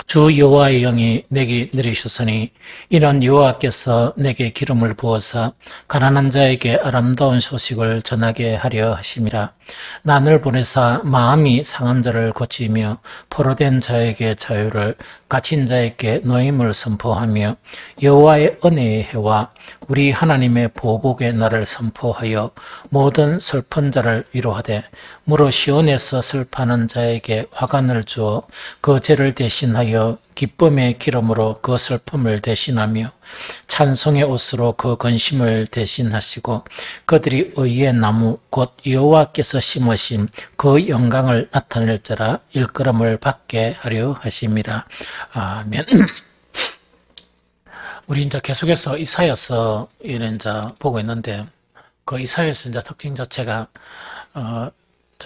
주 여호와의 영이 내게 내리셨으니 이는 여호와께서 내게 기름을 부어서 가난한 자에게 아름다운 소식을 전하게 하려 하심이라. 나를 보내사 마음이 상한 자를 고치며 포로된 자에게 자유를, 갇힌 자에게 노임을 선포하며 여호와의 은혜의 해와 우리 하나님의 보복의 날을 선포하여 모든 슬픈 자를 위로하되 무릇 시온에서 슬퍼하는 자에게 화관을 주어 그 죄를 대신하여 기쁨의 기름으로 그 슬픔을 대신하며 찬송의 옷으로 그 근심을 대신하시고 그들이 의의 나무 곧 여호와께서 심으신 그 영광을 나타낼 자라 일컬음을 받게 하려 하심이라. 아멘. 우리 이제 계속해서 이사야서 이런 이제 보고 있는데 그 이사야서 이제 특징 자체가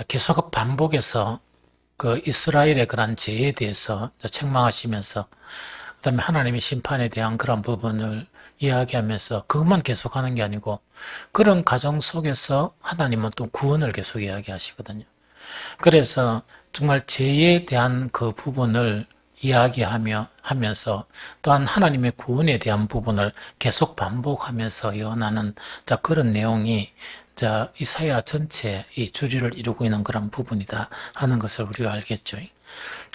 계속 반복해서 그 이스라엘의 그런 죄에 대해서 책망하시면서 그다음에 하나님의 심판에 대한 그런 부분을 이야기하면서 그것만 계속하는 게 아니고 그런 과정 속에서 하나님은 또 구원을 계속 이야기하시거든요. 그래서 정말 죄에 대한 그 부분을 이야기하면서 또한 하나님의 구원에 대한 부분을 계속 반복하면서 예언하는 그런 내용이 이사야 전체 이 주리를 이루고 있는 그런 부분이다 하는 것을 우리가 알겠죠.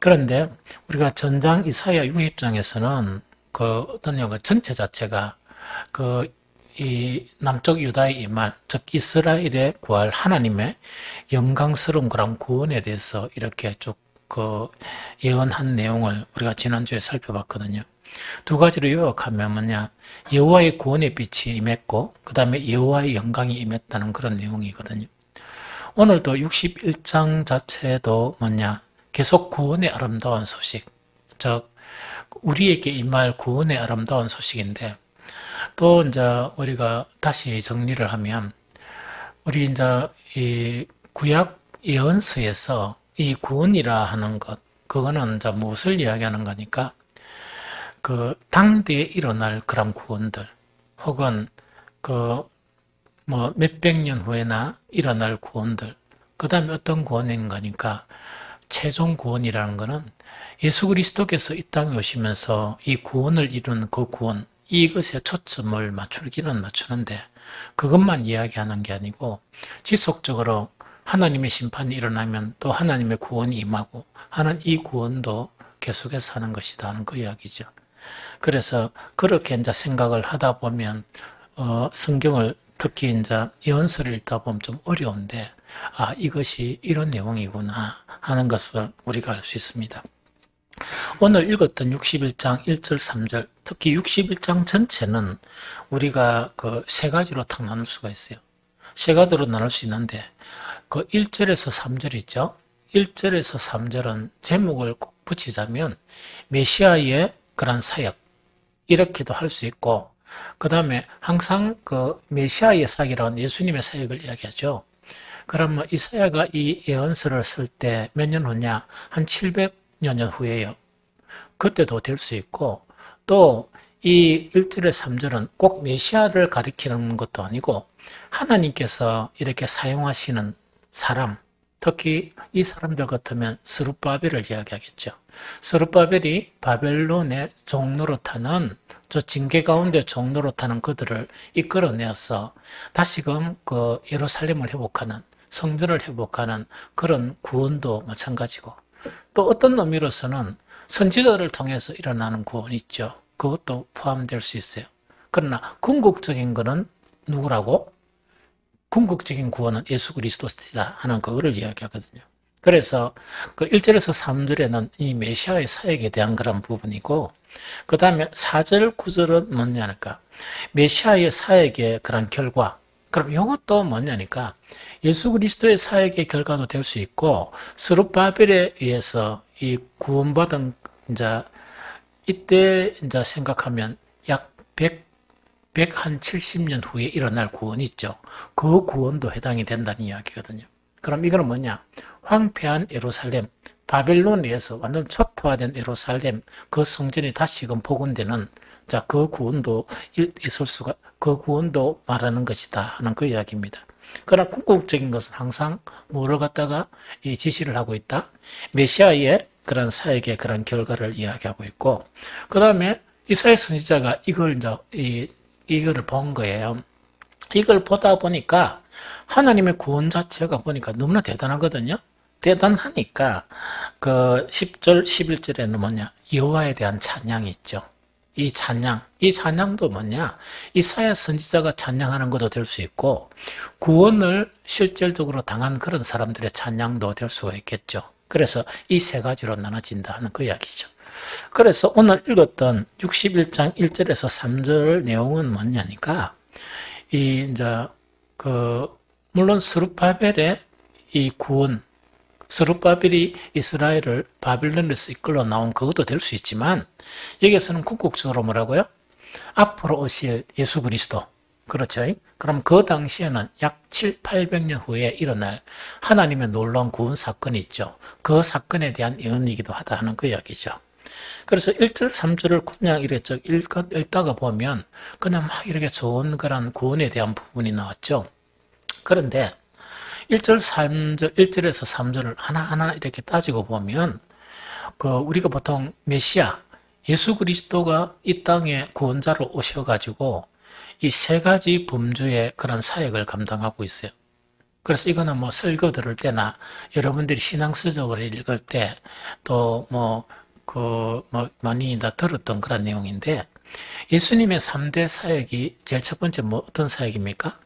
그런데 우리가 전장 이사야 60장에서는 그 어떤 내용, 전체 자체가 이 남쪽 유다의 이말, 즉 이스라엘의 구할 하나님의 영광스러운 그런 구원에 대해서 이렇게 쭉 예언한 내용을 우리가 지난주에 살펴봤거든요. 두 가지로 요약하면 뭐냐, 여호와의 구원의 빛이 임했고 그 다음에 여호와의 영광이 임했다는 그런 내용이거든요. 오늘도 61장 자체도 뭐냐, 계속 구원의 아름다운 소식, 즉 우리에게 임할 구원의 아름다운 소식인데, 또 이제 우리가 다시 정리를 하면 우리 이제 이 구약 예언서에서 이 구원이라 하는 것, 그거는 이제 무엇을 이야기하는 거니까 그 당대에 일어날 그런 구원들, 혹은 몇백 년 후에나 일어날 구원들, 그 다음에 어떤 구원인 거니까 최종 구원이라는 거는 예수 그리스도께서 이 땅에 오시면서 이 구원을 이룬 그 구원, 이것에 초점을 맞추기는 맞추는데 그것만 이야기하는 게 아니고 지속적으로 하나님의 심판이 일어나면 또 하나님의 구원이 임하고 하는 이 구원도 계속해서 하는 것이다 하는 그 이야기죠. 그래서 그렇게 이제 생각을 하다 보면 성경을 특히 이제 예언서를 읽다 보면 좀 어려운데 이것이 이런 내용이구나 하는 것을 우리가 알 수 있습니다. 오늘 읽었던 61장 1절 3절, 특히 61장 전체는 우리가 세 가지로 탁 나눌 수가 있어요. 세 가지로 나눌 수 있는데 1절에서 3절 있죠. 1절에서 3절은 제목을 꼭 붙이자면 메시아의 그런 사역, 이렇게도 할 수 있고, 그 다음에 항상 메시아의 사역이라는 예수님의 사역을 이야기하죠. 그러면 이사야가 이 예언서를 쓸 때 몇 년 후냐? 한 700여 년 후에요. 그때도 될 수 있고, 또 이 1절에 3절은 꼭 메시아를 가리키는 것도 아니고 하나님께서 이렇게 사용하시는 사람, 특히 이 사람들 같으면 스룹바벨을 이야기하겠죠. 스룹바벨이 바벨론의 종노릇하는 저 징계 가운데 종노릇하는 그들을 이끌어내어서 다시금 예루살렘을 회복하는, 성전을 회복하는 그런 구원도 마찬가지고, 또 어떤 의미로서는 선지자를 통해서 일어나는 구원이 있죠. 그것도 포함될 수 있어요. 그러나 궁극적인 거는 누구라고? 궁극적인 구원은 예수 그리스도시다 하는 그거를 이야기하거든요. 그래서 1절에서 3절에는 이 메시아의 사역에 대한 그런 부분이고, 그 다음에 4절, 9절은 뭐냐니까 메시아의 사역의 그런 결과. 그럼 이것도 뭐냐니까 예수 그리스도의 사역의 결과도 될 수 있고, 스룹바벨에 의해서 이 구원받은 이때 생각하면 약 170년 후에 일어날 구원이 있죠. 그 구원도 해당이 된다는 이야기거든요. 그럼 이거는 뭐냐? 황폐한 예루살렘, 바벨론에 의해서 완전 초토화된 예루살렘, 그 성전이 다시금 복원되는 그 구원도 있을 수가, 그 구원도 말하는 것이다 하는 그 이야기입니다. 그러나 궁극적인 것은 항상 뭐를 갖다가 이 지시를 하고 있다? 메시아의 그런 사역의 그런 결과를 이야기하고 있고, 그 다음에 이사야 선지자가 이걸 이거를 본 거예요. 이걸 보다 보니까 하나님의 구원 자체가 보니까 너무나 대단하거든요. 대단하니까 그 10절, 11절에는 뭐냐? 여호와에 대한 찬양이 있죠. 이 찬양도 뭐냐? 이사야 선지자가 찬양하는 것도 될 수 있고, 구원을 실질적으로 당한 그런 사람들의 찬양도 될 수가 있겠죠. 그래서 이 세 가지로 나눠진다 하는 그 이야기죠. 그래서 오늘 읽었던 61장 1절에서 3절 내용은 뭐냐니까, 물론 스룹바벨의 이 구원, 스룹바벨이 이스라엘을 바빌론에서 이끌어 나온 그것도 될 수 있지만, 여기에서는 궁극적으로 뭐라고요? 앞으로 오실 예수 그리스도. 그렇죠? 그럼 그 당시에는 약 800년 후에 일어날 하나님의 놀라운 구원 사건이 있죠. 그 사건에 대한 예언이기도 하다 하는 그 이야기죠. 그래서 1절, 3절을 그냥 이랬죠. 읽다가 보면 그냥 막 이렇게 좋은 그런 구원에 대한 부분이 나왔죠. 그런데 1절에서 3절을 하나하나 이렇게 따지고 보면, 우리가 보통 메시아, 예수 그리스도가 이 땅에 구원자로 오셔가지고 이 세 가지 범주의 그런 사역을 감당하고 있어요. 그래서 이거는 뭐 설교 들을 때나 여러분들이 신앙서적을 읽을 때 또 많이 다 들었던 그런 내용인데, 예수님의 3대 사역이 제일 첫 번째 어떤 사역입니까?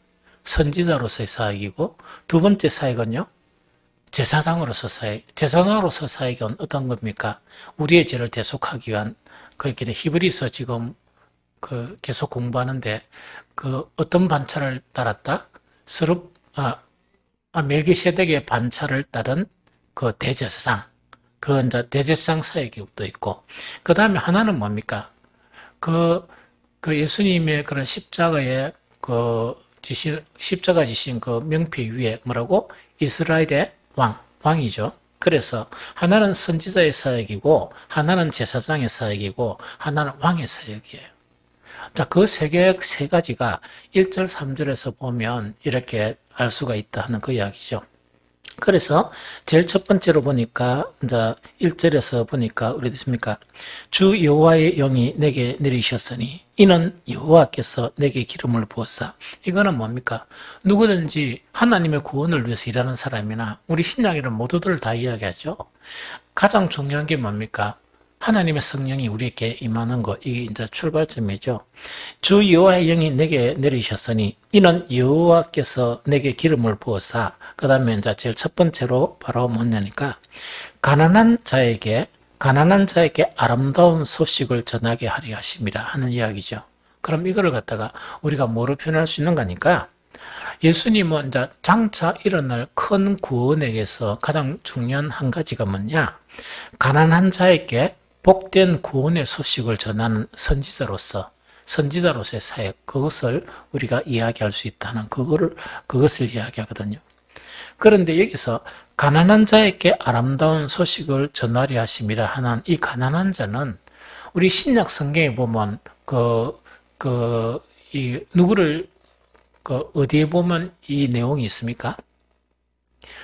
선지자로서의 사역이고, 두 번째 사역은요, 제사장으로서 사역. 제사장으로서 사역은 어떤 겁니까? 우리의 죄를 대속하기 위한, 히브리서 지금 계속 공부하는데, 어떤 반차를 따랐다? 멜기세덱의 반차를 따른 그 대제사장. 이제 대제사장 사역도 있고, 그 다음에 하나는 뭡니까? 예수님의 그런 십자가의 십자가 지신 그 명패 위에 뭐라고? 이스라엘의 왕이죠. 그래서 하나는 선지자의 사역이고, 하나는 제사장의 사역이고, 하나는 왕의 사역이에요. 자, 그 세 가지가 1절, 3절에서 보면 이렇게 알 수가 있다 하는 그 이야기죠. 그래서 제일 첫 번째로 보니까 이제 1절에서 보니까 우리 됐습니까? 주 여호와의 영이 내게 내리셨으니 이는 여호와께서 내게 기름을 부었사. 이거는 뭡니까? 누구든지 하나님의 구원을 위해서 일하는 사람이나 우리 신약에는 모두들 다 이야기하죠. 가장 중요한 게 뭡니까? 하나님의 성령이 우리에게 임하는 것, 이게 이제 출발점이죠. 주 여호와의 영이 내게 내리셨으니 이는 여호와께서 내게 기름을 부어사. 그 다음에 이제 제일 첫 번째로 바로 뭐냐니까, 가난한 자에게 아름다운 소식을 전하게 하려 하심이라 하는 이야기죠. 그럼 이거를 갖다가 우리가 뭐로 표현할 수 있는 거니까, 예수님은 이제 장차 일어날 큰 구원에게서 가장 중요한 한 가지가 뭐냐? 가난한 자에게 복된 구원의 소식을 전하는 선지자로서의 사역, 그것을 우리가 이야기할 수 있다는 그것을 이야기하거든요. 그런데 여기서 가난한 자에게 아름다운 소식을 전하려 하심이라 하는 이 가난한 자는 우리 신약 성경에 보면 누구를 어디에 보면 이 내용이 있습니까?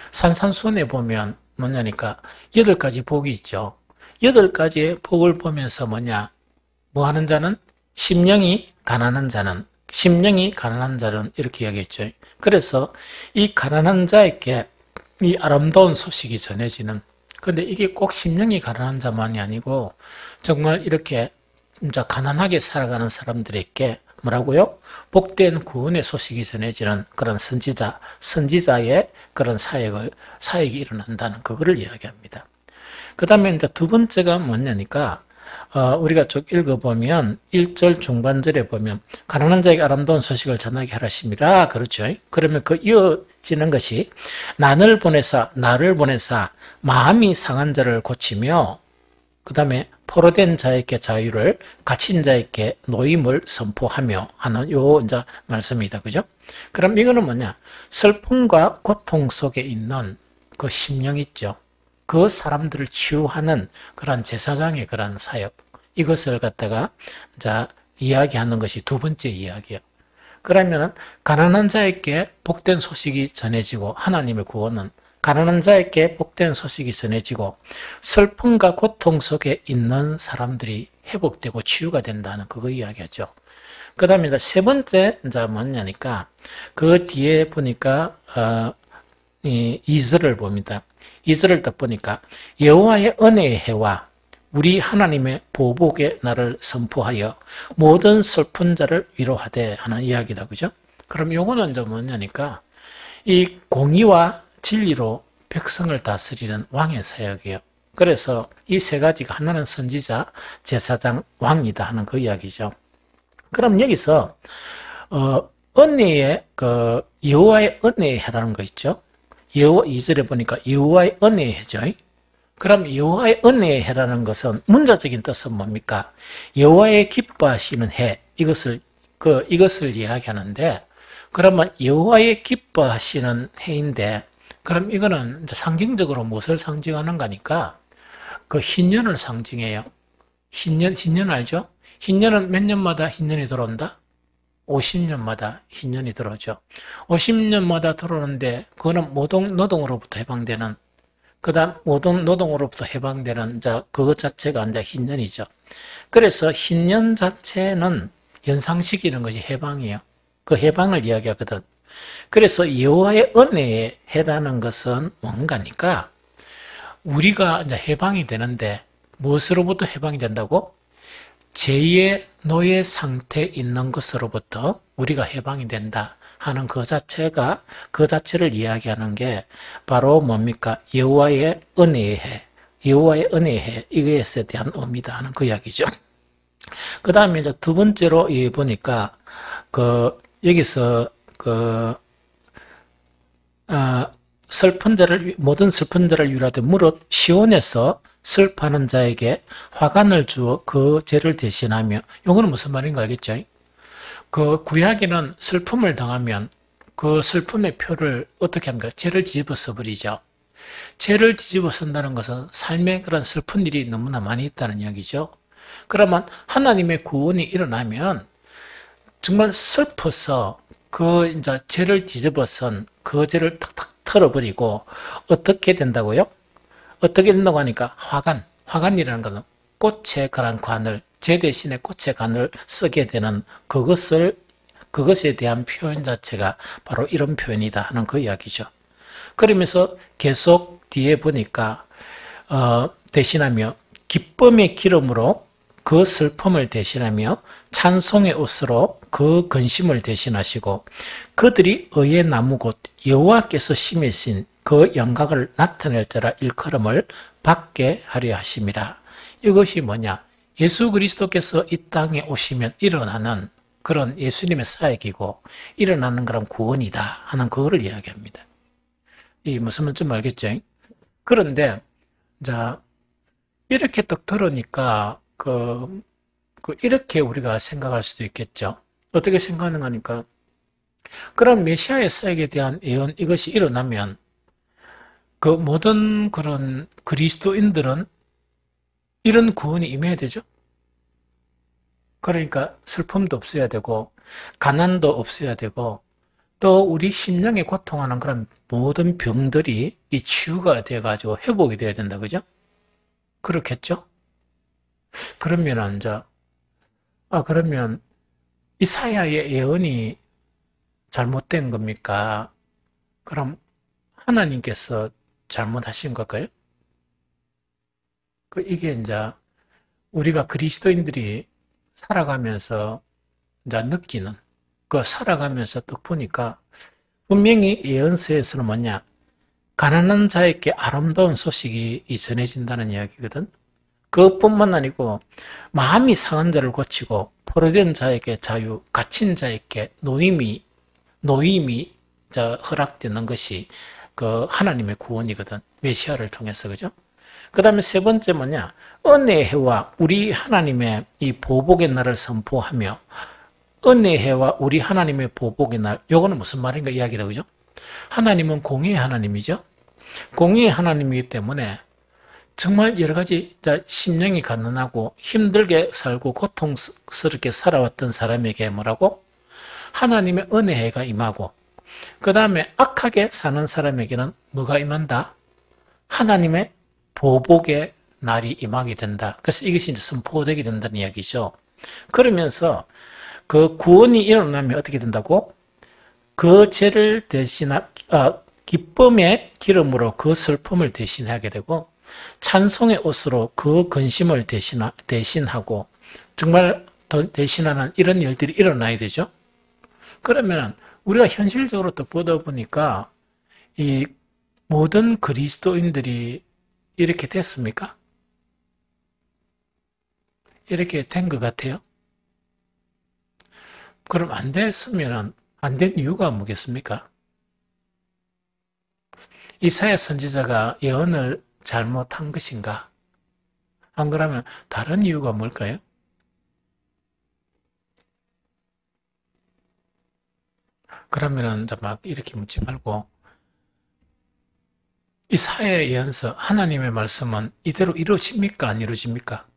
산산순에 보면 뭐냐니까 8가지 복이 있죠. 8가지의 복을 보면서 뭐 하는 자는? 심령이 가난한 자는 이렇게 이야기했죠. 그래서 이 가난한 자에게 이 아름다운 소식이 전해지는, 근데 이게 꼭 심령이 가난한 자만이 아니고 정말 이렇게 진짜 가난하게 살아가는 사람들에게 뭐라고요? 복된 구원의 소식이 전해지는 그런 선지자의 그런 사역이 일어난다는 그거를 이야기합니다. 그 다음에 이제 두 번째가 뭐냐니까, 우리가 쭉 읽어보면 1절 중반절에 보면 가난한 자에게 아름다운 소식을 전하게 하라심이라, 그렇죠? 그러면 이어지는 것이 나를 보내사 마음이 상한 자를 고치며, 그 다음에 포로된 자에게 자유를, 갇힌 자에게 노임을 선포하며 하는 이제 말씀이다. 그죠? 그럼 이거는 뭐냐? 슬픔과 고통 속에 있는 그 심령 있죠. 그 사람들을 치유하는 그런 제사장의 그런 사역, 이것을 갖다가 이야기하는 것이 두 번째 이야기예요. 그러면 가난한 자에게 복된 소식이 전해지고 하나님의 구원은 가난한 자에게 복된 소식이 전해지고 슬픔과 고통 속에 있는 사람들이 회복되고 치유가 된다는 그거 이야기하죠. 그 다음에 세 번째 이제 뭐냐니까 그 뒤에 보니까 이절을 봅니다. 이절을 딱 보니까 여호와의 은혜의 해와 우리 하나님의 보복의 날을 선포하여 모든 슬픈 자를 위로하되 하는 이야기다. 그죠? 그럼 요거는 이제 뭐냐니까 이 공의와 진리로 백성을 다스리는 왕의 사역이에요. 그래서 이 세 가지가 하나는 선지자, 제사장, 왕이다 하는 그 이야기죠. 그럼 여기서 은혜의 여호와의 은혜의 해라는 거 있죠. 여호와 2절에 보니까 여호와의 은혜의 해죠. 그럼 여호와의 은혜의 해라는 것은 문자적인 뜻은 뭡니까? 여호와의 기뻐하시는 해, 이것을 이야기하는데, 그러면 여호와의 기뻐하시는 해인데, 그럼 이거는 이제 상징적으로 무엇을 상징하는 거니까 그 흰년을 상징해요. 흰년 알죠? 흰년은 몇 년마다 흰년이 들어온다? 50년마다 흰년이 들어오죠. 50년마다 들어오는데 그거는 노동으로부터 해방되는, 그 다음 노동으로부터 해방되는 그것 자체가 이제 흰년이죠. 그래서 흰년 자체는 연상시키는 것이 해방이에요. 그 해방을 이야기하거든. 그래서 여호와의 은혜에 해라는 것은 뭔가니까 우리가 이제 해방이 되는데 무엇으로부터 해방이 된다고? 제2의 노예 상태에 있는 것으로부터 우리가 해방이 된다 하는 그 자체를 이야기하는 게 바로 뭡니까? 여호와의 은혜의 해, 여호와의 은혜의 해, 이것에 대한 의미다 하는 그 이야기죠. 그 다음에 이제 두 번째로 보니까 여기서 모든 슬픈 자를 위로하되 무릇 시온에서 슬퍼하는 자에게 화관을 주어 그 죄를 대신하며, 이거는 무슨 말인가 알겠죠? 그 구약에는 슬픔을 당하면 그 슬픔의 표를 어떻게 합니까? 죄를 뒤집어 써버리죠. 죄를 뒤집어 쓴다는 것은 삶에 그런 슬픈 일이 너무나 많이 있다는 이야기죠. 그러면 하나님의 구원이 일어나면 정말 슬퍼서 이제 죄를 뒤집어 쓴 그 죄를 탁탁 털어버리고 어떻게 된다고요? 어떻게 된다고 하니까 화관이라는 것은 꽃의 그런 관을, 제 대신에 꽃의 관을 쓰게 되는 그것에 대한 표현 자체가 바로 이런 표현이다 하는 그 이야기죠. 그러면서 계속 뒤에 보니까 대신하며 기쁨의 기름으로 그 슬픔을 대신하며 찬송의 옷으로 그 근심을 대신하시고 그들이 의의 나무 곧 여호와께서 심으신 그 영광을 나타낼 자라 일컬음을 받게 하려 하심이라. 이것이 뭐냐? 예수 그리스도께서 이 땅에 오시면 일어나는 그런 예수님의 사역이고 일어나는 그런 구원이다 하는 그거를 이야기합니다. 이 무슨 말인지 좀 알겠죠? 그런데 자 이렇게 딱 들으니까 이렇게 우리가 생각할 수도 있겠죠. 어떻게 생각하는 거니까? 그런 메시아의 사역에 대한 예언, 이것이 일어나면 그 모든 그런 그리스도인들은 이런 구원이 임해야 되죠. 그러니까 슬픔도 없어야 되고 가난도 없어야 되고 또 우리 심령에 고통하는 그런 모든 병들이 이 치유가 돼가지고 회복이 돼야 된다. 그죠? 그렇겠죠? 그러면 그러면 이사야의 예언이 잘못된 겁니까? 그럼 하나님께서 잘못하신 걸까요? 이게 이제 우리가 그리스도인들이 살아가면서 이제 느끼는, 살아가면서 또 보니까 분명히 예언서에서는 뭐냐? 가난한 자에게 아름다운 소식이 전해진다는 이야기거든. 그것뿐만 아니고 마음이 상한 자를 고치고 포로된 자에게 자유, 갇힌 자에게 노임이 허락되는 것이 그 하나님의 구원이거든. 메시아를 통해서. 그죠? 그 다음에 세 번째 뭐냐? 은혜의 해와 우리 하나님의 이 보복의 날을 선포하며, 은혜의 해와 우리 하나님의 보복의 날, 요거는 무슨 말인가 이야기다. 그죠? 하나님은 공의의 하나님이죠. 공의의 하나님이기 때문에 정말 여러 가지 심령이 가난하고 힘들게 살고 고통스럽게 살아왔던 사람에게 뭐라고? 하나님의 은혜가 임하고 그 다음에 악하게 사는 사람에게는 뭐가 임한다? 하나님의 보복의 날이 임하게 된다. 그래서 이것이 이제 선포되게 된다는 이야기죠. 그러면서 그 구원이 일어나면 어떻게 된다고? 그 죄를 기쁨의 기름으로 그 슬픔을 대신하게 되고, 찬송의 옷으로 그 근심을 대신하고, 정말 더 대신하는 이런 일들이 일어나야 되죠. 그러면 우리가 현실적으로 또 보다 보니까 이 모든 그리스도인들이 이렇게 됐습니까? 이렇게 된 것 같아요. 그럼 안 됐으면 안 된 이유가 뭐겠습니까? 이사야 선지자가 예언을 잘못한 것인가? 안 그러면 다른 이유가 뭘까요? 그러면은 막 이렇게 묻지 말고, 이사야 예언서 하나님의 말씀은 이대로 이루어집니까? 안 이루어집니까?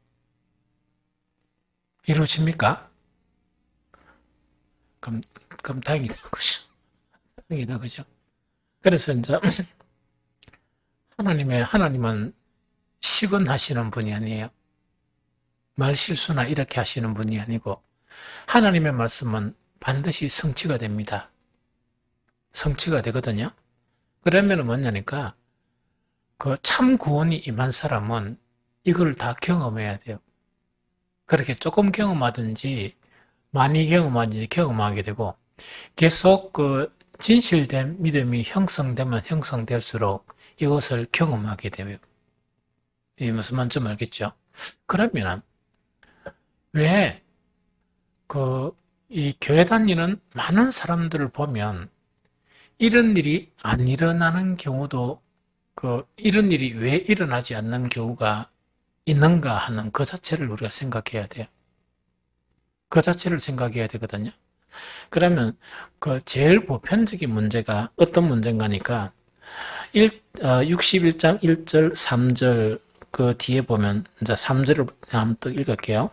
이루어집니까? 그럼 다행이다, 그죠? 다행이다, 그죠? 그래서 이제 하나님은 시건하시는 분이 아니에요. 말실수나 이렇게 하시는 분이 아니고, 하나님의 말씀은 반드시 성취가 됩니다. 성취가 되거든요. 그러면 뭐냐니까, 그 참 구원이 임한 사람은 이걸 다 경험해야 돼요. 그렇게 조금 경험하든지 많이 경험하든지 경험하게 되고, 계속 그 진실된 믿음이 형성되면 형성될수록 이것을 경험하게 돼요. 이 무슨 말인지 알겠죠? 그러면 왜 이 교회 다니는 많은 사람들을 보면 이런 일이 안 일어나는 경우도, 이런 일이 왜 일어나지 않는 경우가 있는가 하는 그 자체를 우리가 생각해야 돼요. 그 자체를 생각해야 되거든요. 그러면 그 제일 보편적인 문제가 어떤 문제인가니까 61장 1절 3절 그 뒤에 보면 이제 3절을 한번 또 읽을게요.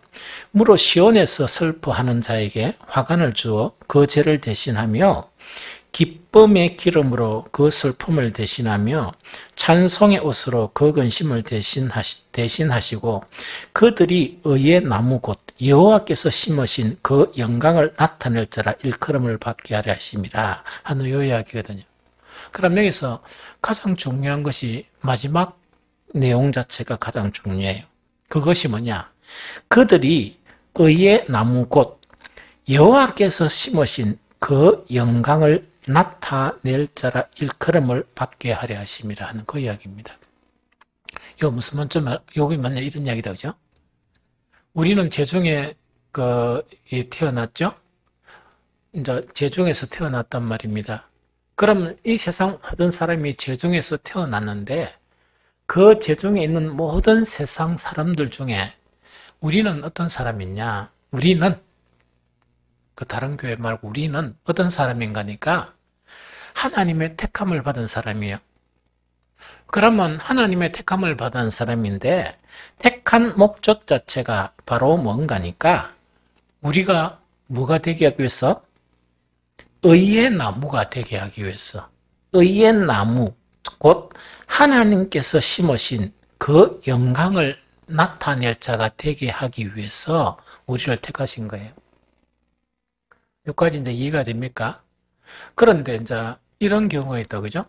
무로 시온에서 슬퍼하는 자에게 화관을 주어 그 죄를 대신하며 기쁨의 기름으로 그 슬픔을 대신하며 찬송의 옷으로 그 근심을 대신하시고 그들이 의의 나무 곧 여호와께서 심으신 그 영광을 나타낼 자라 일컬음을 받게 하려 하심이라 하는 요 이야기거든요. 그럼 여기서 가장 중요한 것이 마지막 내용 자체가 가장 중요해요. 그것이 뭐냐? 그들이 의의 나무 곧 여호와께서 심으신 그 영광을 나타낼 자라 일컬음을 받게 하려 하심이라 하는 그 이야기입니다. 이거 무슨 말인지 여기 만약 이런 이야기다, 그죠? 우리는 재중에 태어났죠? 이제 재중에서 태어났단 말입니다. 그러면 이 세상 모든 사람이 재중에서 태어났는데 그 재중에 있는 모든 세상 사람들 중에 우리는 어떤 사람이냐? 우리는 그 다른 교회 말고 우리는 어떤 사람인가니까 하나님의 택함을 받은 사람이에요. 그러면 하나님의 택함을 받은 사람인데 택한 목적 자체가 바로 뭔가니까 우리가 뭐가 되게 하기 위해서? 의의 나무가 되게 하기 위해서. 의의 나무, 곧 하나님께서 심으신 그 영광을 나타낼 자가 되게 하기 위해서 우리를 택하신 거예요. 여기까지 이제 이해가 됩니까? 그런데 이제 이런 경우가 있다, 그죠?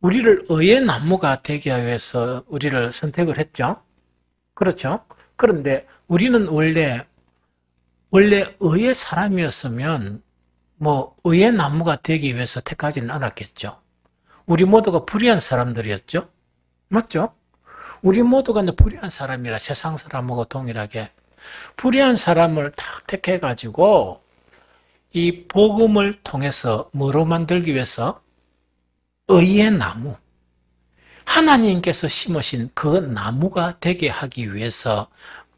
우리를 의의 나무가 되게 하기 위해서 우리를 선택을 했죠? 그렇죠? 그런데 우리는 원래 의의 사람이었으면 의의 나무가 되기 위해서 택하지는 않았겠죠. 우리 모두가 불의한 사람들이었죠? 맞죠? 우리 모두가 이제 불의한 사람이라 세상 사람하고 동일하게 불의한 사람을 딱 택해가지고 이 복음을 통해서 뭐로 만들기 위해서? 의의 나무. 하나님께서 심으신 그 나무가 되게 하기 위해서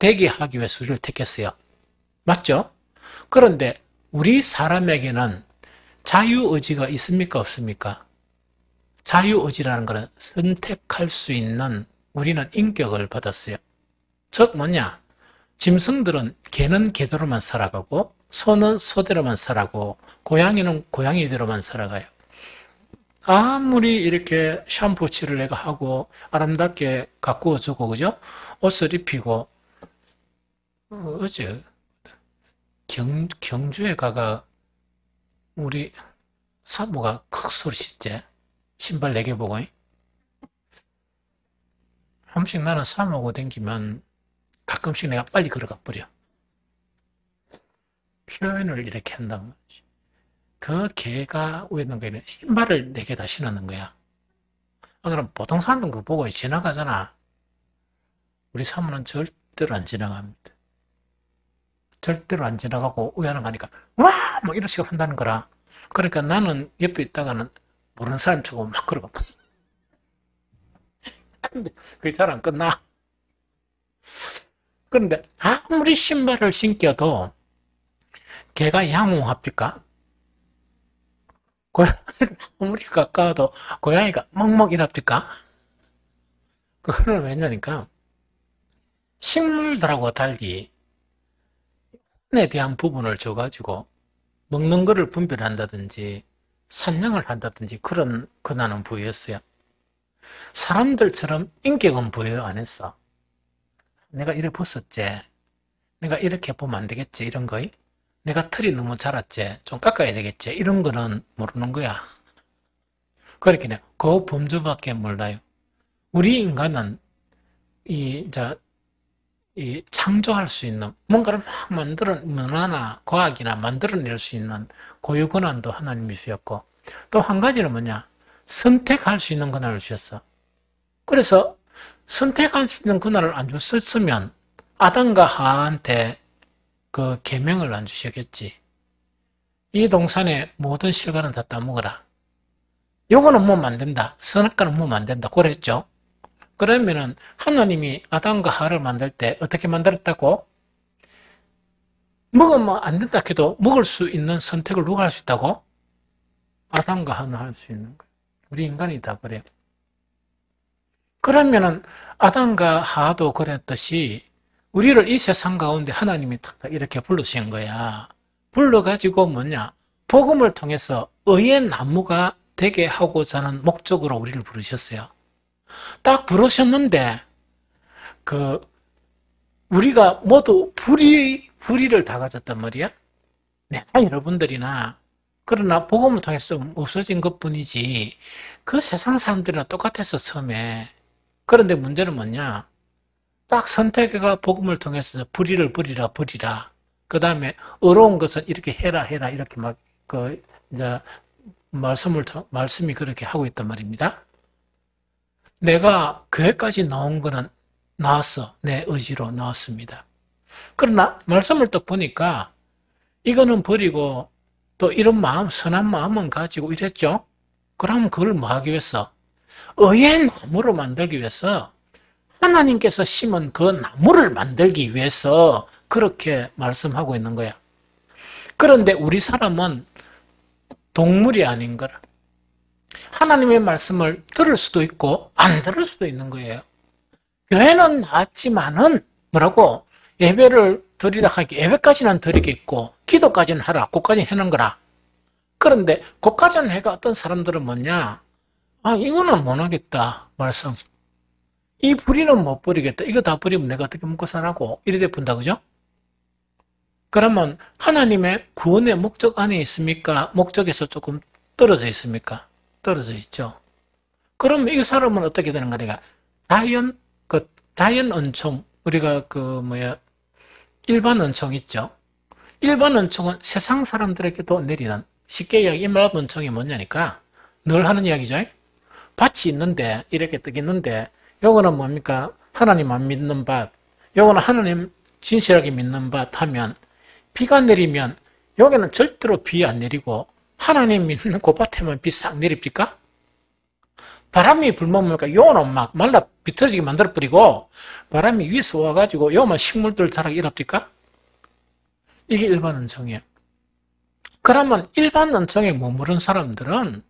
우리를 택했어요. 맞죠? 그런데 우리 사람에게는 자유의지가 있습니까? 없습니까? 자유의지라는 것은 선택할 수 있는 우리는 인격을 받았어요. 즉 뭐냐? 짐승들은 개는 개대로만 살아가고 소는 소대로만 살아고 고양이는 고양이대로만 살아가요. 아무리 이렇게 샴푸 칠을 내가 하고 아름답게 가꾸어주고 그죠? 옷을 입히고 어제 경주에 가가 우리 사모가 크 소리 씻지 신발 4개 보고 한 번씩 나는 사모고 댕기면 가끔씩 내가 빨리 걸어가 버려. 표현을 이렇게 한단 말이지. 그 개가 우에는 거는 신발을 4개 다 신었는 거야. 그럼 보통 사람은 그거 보고 지나가잖아. 우리 사모는 절대로 안 지나갑니다. 절대로 안 지나가고 우연히 가니까 와! 막 이런 식으로 한다는 거라. 그러니까 나는 옆에 있다가는 모르는 사람 치고 막 걸어가. 근데 그게 잘 안 끝나. 그런데 아무리 신발을 신겨도 개가 양호합니까? 고양이를 아무리 가까워도 고양이가 먹먹 이랍니까? 그거는 왜냐니까 식물들하고 달리 혼에 대한 부분을 줘가지고 먹는 거를 분별한다든지 산양을 한다든지 그런 권한은 부여했어요. 사람들처럼 인격은 부여 안 했어. 내가 이래 벗었지. 내가 이렇게 보면 안 되겠지. 이런 거. 내가 털이 너무 자랐지. 좀 깎아야 되겠지. 이런 거는 모르는 거야. 그렇게 그 범주밖에 몰라요. 우리 인간은 이 창조할 수 있는 뭔가를 막 문화나 과학이나 만들어낼 수 있는 고유 권한도 하나님이 주셨고 또 한 가지는 뭐냐? 선택할 수 있는 권한을 주셨어. 그래서 선택할 수 있는 권한을 안 줬으면 아담과 하와한테 그 계명을 안 주시겠지. 이 동산의 모든 실과는 다 따먹어라. 요거는 먹으면 안 된다. 선악과는 먹으면 안 된다. 그랬죠. 그러면은 하나님이 아담과 하와를 만들 때 어떻게 만들었다고? 먹으면 안 된다 해도 먹을 수 있는 선택을 누가 할 수 있다고? 아담과 하와는 할 수 있는 거예요. 우리 인간이 다 그래요. 그러면은 아담과 하와도 그랬듯이 우리를 이 세상 가운데 하나님이 딱 이렇게 부르신 거야. 불러가지고 뭐냐? 복음을 통해서 의의 나무가 되게 하고자 하는 목적으로 우리를 부르셨어요. 딱 부르셨는데 우리가 모두 불의를 다 가졌단 말이야. 내가 여러분들이나 그러나 복음을 통해서 좀 없어진 것뿐이지 그 세상 사람들이랑 똑같았어 처음에. 그런데 문제는 뭐냐? 딱 선택해가 복음을 통해서 불의를 버리라. 그 다음에 어려운 것은 이렇게 해라 이렇게 막 이제 말씀이 그렇게 하고 있단 말입니다. 내가 교회까지 나온 거는 나왔어. 내 의지로 나왔습니다. 그러나 말씀을 딱 보니까 이거는 버리고 또 이런 마음, 선한 마음은 가지고 이랬죠. 그럼 그걸 뭐 하기 위해서? 의의 나무로 만들기 위해서 하나님께서 심은 그 나무를 만들기 위해서 그렇게 말씀하고 있는 거야. 그런데 우리 사람은 동물이 아닌 거라. 하나님의 말씀을 들을 수도 있고 안 들을 수도 있는 거예요. 교회는 나왔지만은 뭐라고? 예배를 드리라 하기 예배까지는 드리겠고 기도까지는 하라. 그까지는 해는 거라. 그런데 그까지는 해가 어떤 사람들은 뭐냐? 이거는 못 하겠다. 말씀. 이 불의는 못 버리겠다. 이거 다 버리면 내가 어떻게 먹고 살라고? 이래 본다. 그죠? 그러면 하나님의 구원의 목적 안에 있습니까? 목적에서 조금 떨어져 있습니까? 떨어져 있죠. 그럼 이 사람은 어떻게 되는 거니까? 자연 은총, 우리가 일반 은총 있죠? 일반 은총은 세상 사람들에게도 내리는, 쉽게 이야기, 일반 은총이 뭐냐니까? 늘 하는 이야기죠? 밭이 있는데, 이렇게 떡 있는데, 요거는 뭡니까? 하나님 안 믿는 밭, 요거는 하나님 진실하게 믿는 밭 하면, 비가 내리면, 여기는 절대로 비 안 내리고, 하나님 믿는 그 밭에만 비 싹 내립니까? 바람이 불면 뭡니까? 요거는 막 말라 비틀어지게 만들어버리고, 바람이 위에서 와가지고, 요만 식물들 자라게 이럽니까? 이게 일반 은총이에요. 그러면 일반 은총에 머무른 사람들은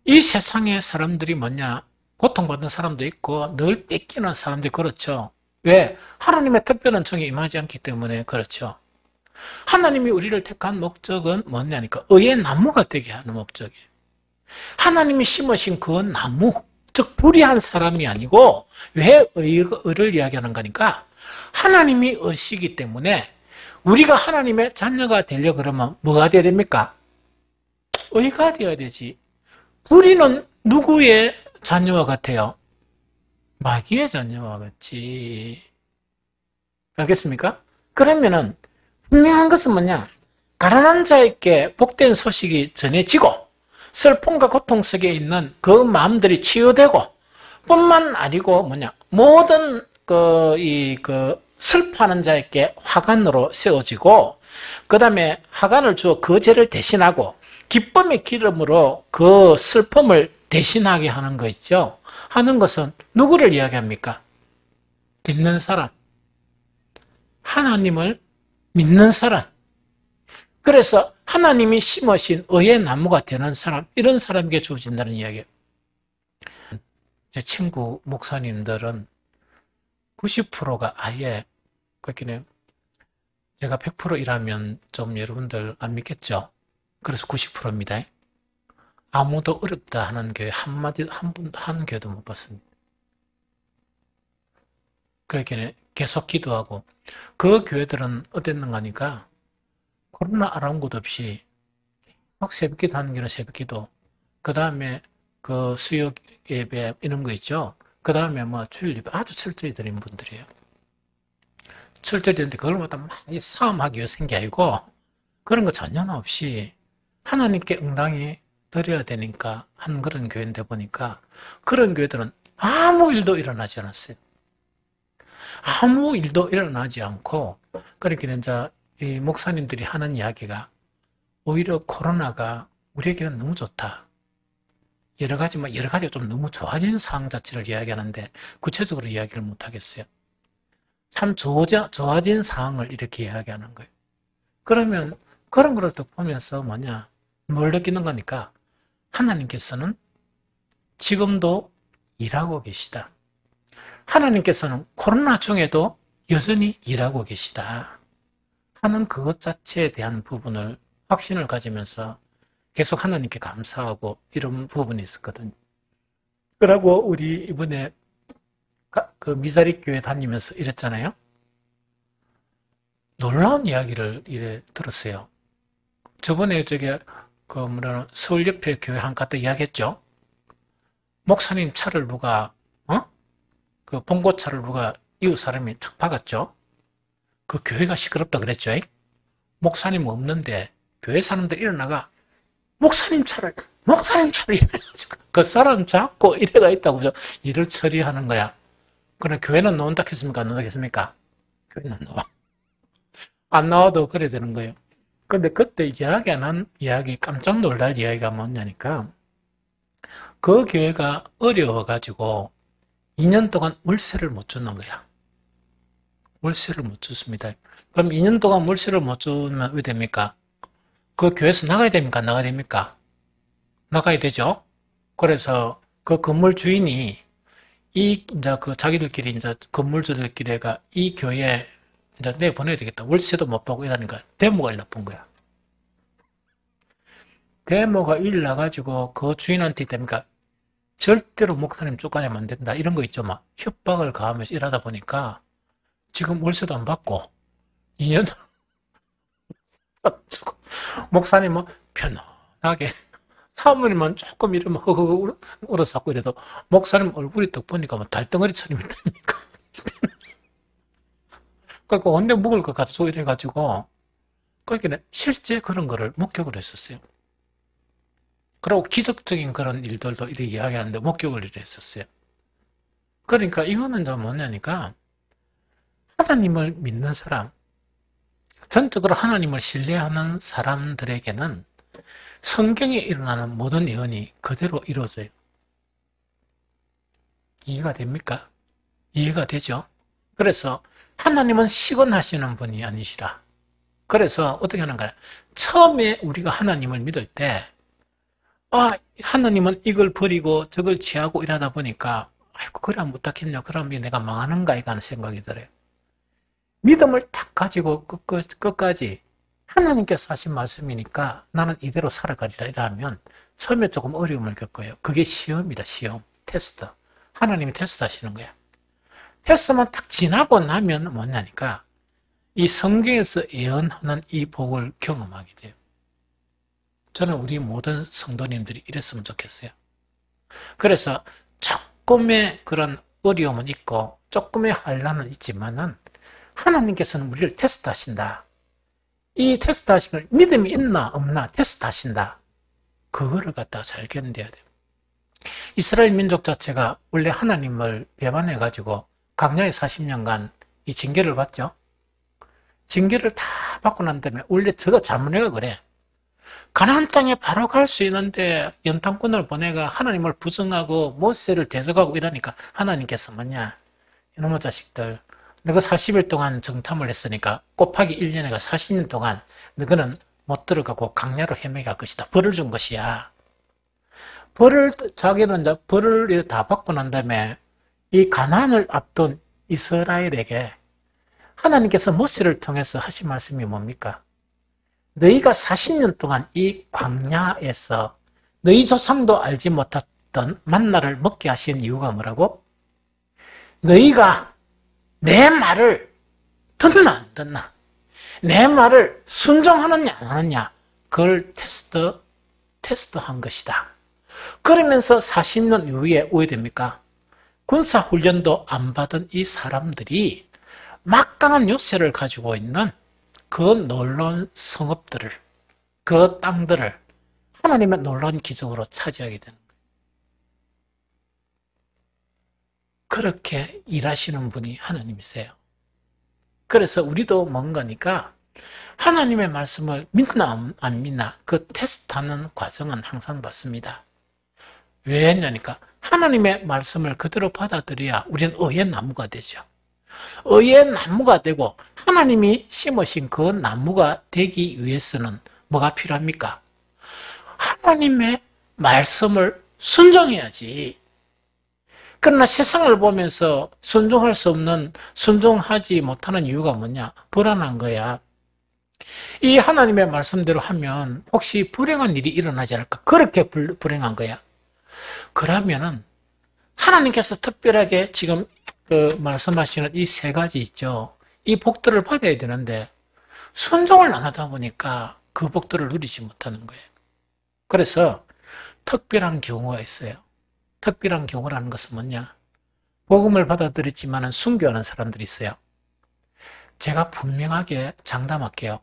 이 세상의 사람들이 뭐냐? 고통받는 사람도 있고 늘 뺏기는 사람들이 그렇죠. 왜? 하나님의 특별한 은총이 임하지 않기 때문에 그렇죠. 하나님이 우리를 택한 목적은 뭐냐니까 의의 나무가 되게 하는 목적이에요. 하나님이 심으신 그 나무, 즉 불의한 사람이 아니고 왜 의를 이야기하는 거니까 하나님이 의시기 때문에 우리가 하나님의 자녀가 되려 그러면 뭐가 되어야 됩니까? 의가 되어야 되지. 불의는 누구의 자녀와 같아요? 마귀의 자녀와 같지. 알겠습니까? 그러면은 분명한 것은 뭐냐? 가난한 자에게 복된 소식이 전해지고 슬픔과 고통 속에 있는 그 마음들이 치유되고 뿐만 아니고 뭐냐? 모든 슬퍼하는 자에게 화관으로 세워지고 그 다음에 화관을 주어 그 죄를 대신하고 기쁨의 기름으로 그 슬픔을 대신하게 하는 거 있죠. 하는 것은 누구를 이야기합니까? 믿는 사람. 하나님을 믿는 사람. 그래서 하나님이 심으신 의의 나무가 되는 사람, 이런 사람에게 주어진다는 이야기예요. 제 친구 목사님들은 90%가 아예 그렇긴 해요. 제가 100% 일하면 좀 여러분들 안 믿겠죠? 그래서 90%입니다. 아무도 어렵다 하는 교회 한 교회도 못 봤습니다. 그렇게 계속 기도하고 그 교회들은 어땠는가 하니까 코로나 아랑곳 없이 막 새벽기도 하는 길은 새벽기도, 그 다음에 그 수요 예배 이런 거 있죠. 그 다음에 뭐 주일 예배 아주 철저히 드리는 분들이에요. 철저히 드리는데 그걸 갖다 막 싸움하기 위해 생긴 게 아니고 그런 거 전혀 없이 하나님께 응당히 드려야 되니까 한 그런 교회인데 보니까 그런 교회들은 아무 일도 일어나지 않았어요. 아무 일도 일어나지 않고 그렇게 이제 이 목사님들이 하는 이야기가 오히려 코로나가 우리에게는 너무 좋다. 여러 가지가 좀 너무 좋아진 상황 자체를 이야기하는데 구체적으로 이야기를 못 하겠어요. 참 좋아진 상황을 이렇게 이야기하는 거예요. 그러면 그런 걸 또 보면서 뭘 느끼는 거니까 하나님께서는 지금도 일하고 계시다. 하나님께서는 코로나 중에도 여전히 일하고 계시다 하는 그것 자체에 대한 부분을 확신을 가지면서 계속 하나님께 감사하고 이런 부분이 있었거든요. 그러고 우리 이번에 그 미자리 교회 다니면서 이랬잖아요. 놀라운 이야기를 이래 들었어요. 저번에 서울옆에 교회 한 갔다 이야기했죠. 목사님 차를 누가 그 봉고차를 누가 이웃 사람이 탁 박았죠. 그 교회가 시끄럽다 그랬죠. 목사님 없는데 교회 사람들 일어나가 목사님 차를 이래가지고 그 사람 잡고 이래가 있다고 일을 처리하는 거야. 그럼 교회는 나온다 했습니까? 안 나온다 했습니까? 교회는 나와. 안 나와도 그래 되는 거예요. 근데 그때 이야기 깜짝 놀랄 이야기가 뭐냐니까 그 교회가 어려워가지고 2년 동안 월세를 못 주는 거야. 월세를 못 줬습니다. 그럼 2년 동안 월세를 못 주면 왜 됩니까? 그 교회에서 나가야 됩니까? 나가야 됩니까? 나가야 되죠? 그래서 그 건물 주인이 자기들끼리 건물주들끼리가 이 교회에 내보내야 되겠다. 월세도 못 받고 이러니까 데모가 일 나쁜 거야. 데모가 일 나가지고 그 주인한테 됩니까? 절대로 목사님 쫓아내면 안 된다. 이런 거 있죠. 막 협박을 가하면서 일하다 보니까 지금 월세도 안 받고 2년 목사님은 편안하게 사모님은 조금 이러면 허허허 울어서 이래도 목사님 얼굴이 딱 보니까 달덩어리처럼 있다니까. 그러니까 언제 묵을 것 같아서 이래가지고 그러니까 실제 그런 거를 목격을 했었어요. 그리고 기적적인 그런 일들도 이렇게 이야기하는데 목격을 이렇게 했었어요. 그러니까 이거는 뭐냐니까 하나님을 믿는 사람, 전적으로 하나님을 신뢰하는 사람들에게는 성경에 일어나는 모든 예언이 그대로 이루어져요. 이해가 됩니까? 이해가 되죠? 그래서 하나님은 시건하시는 분이 아니시라. 그래서 어떻게 하는가? 처음에 우리가 하나님을 믿을 때 하나님은 이걸 버리고 저걸 취하고 이러다 보니까 아이고 그래 못하겠냐 그러면 내가 망하는가 이거 하는 생각이 들어요. 믿음을 딱 가지고 끝까지 하나님께서 하신 말씀이니까 나는 이대로 살아가리라 이러면 처음에 조금 어려움을 겪어요. 그게 시험이다, 시험. 테스트. 하나님이 테스트 하시는 거야. 테스트만 딱 지나고 나면 뭐냐니까 이 성경에서 예언하는 이 복을 경험하게 돼요. 저는 우리 모든 성도님들이 이랬으면 좋겠어요. 그래서 조금의 그런 어려움은 있고 조금의 환난은 있지만은 하나님께서는 우리를 테스트하신다. 이 테스트하시는 믿음이 있나 없나 테스트하신다. 그거를 갖다가 잘 견뎌야 돼요. 이스라엘 민족 자체가 원래 하나님을 배반해가지고 광야에 40년간 이 징계를 받죠. 징계를 다 받고 난 다음에 원래 저거 잘못해가 그래. 가나안 땅에 바로 갈 수 있는데 연탄꾼을 보내가 하나님을 부정하고 모세를 대적하고 이러니까 하나님께서 뭐냐, 이놈의 자식들, 너가 40일 동안 정탐을 했으니까 곱하기 1년에가 40년 동안 너희는 못 들어가고 광야로 헤매게 할 것이다. 벌을 준 것이야. 자기는 이제 벌을 다 받고 난 다음에 이 가나안을 앞둔 이스라엘에게 하나님께서 모세를 통해서 하신 말씀이 뭡니까? 너희가 40년 동안 이 광야에서 너희 조상도 알지 못했던 만나를 먹게 하신 이유가 뭐라고? 너희가 내 말을 듣나 안 듣나? 내 말을 순종하느냐 안 하느냐? 그걸 테스트한 것이다. 그러면서 40년 이후에 오해됩니까? 군사훈련도 안 받은 이 사람들이 막강한 요새를 가지고 있는 그 놀라운 성읍들을, 그 땅들을 하나님의 놀라운 기적으로 차지하게 되는 거예요. 그렇게 일하시는 분이 하나님이세요. 그래서 우리도 뭔가니까 하나님의 말씀을 믿나 안 믿나 그 테스트하는 과정은 항상 받습니다. 왜 했냐니까 하나님의 말씀을 그대로 받아들여야 우리는 의의 나무가 되죠. 의의 나무가 되고 하나님이 심으신 그 나무가 되기 위해서는 뭐가 필요합니까? 하나님의 말씀을 순종해야지. 그러나 세상을 보면서 순종하지 못하는 이유가 뭐냐? 불안한 거야. 이 하나님의 말씀대로 하면 혹시 불행한 일이 일어나지 않을까? 그렇게 불행한 거야. 그러면은 하나님께서 특별하게 지금 말씀하시는 이 세 가지 있죠. 이 복들을 받아야 되는데 순종을 안 하다 보니까 그 복들을 누리지 못하는 거예요. 그래서 특별한 경우가 있어요. 특별한 경우라는 것은 뭐냐? 복음을 받아들였지만 순교하는 사람들이 있어요. 제가 분명하게 장담할게요.